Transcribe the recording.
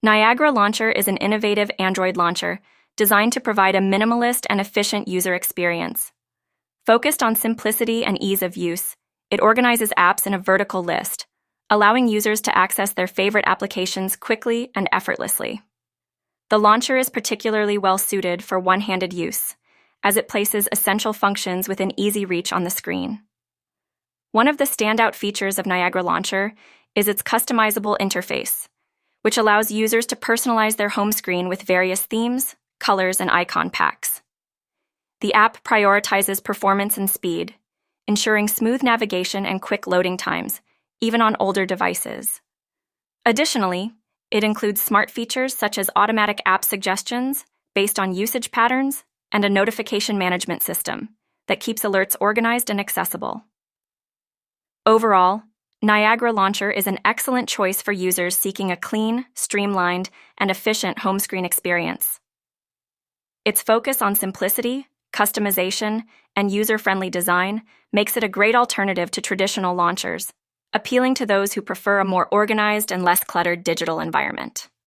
Niagara Launcher is an innovative Android launcher designed to provide a minimalist and efficient user experience. Focused on simplicity and ease of use, it organizes apps in a vertical list, allowing users to access their favorite applications quickly and effortlessly. The launcher is particularly well-suited for one-handed use, as it places essential functions within easy reach on the screen. One of the standout features of Niagara Launcher is its customizable interface, which allows users to personalize their home screen with various themes, colors, and icon packs. The app prioritizes performance and speed, ensuring smooth navigation and quick loading times, even on older devices. Additionally, it includes smart features such as automatic app suggestions based on usage patterns and a notification management system that keeps alerts organized and accessible. Overall, Niagara Launcher is an excellent choice for users seeking a clean, streamlined, and efficient home screen experience. Its focus on simplicity, customization, and user-friendly design makes it a great alternative to traditional launchers, appealing to those who prefer a more organized and less cluttered digital environment.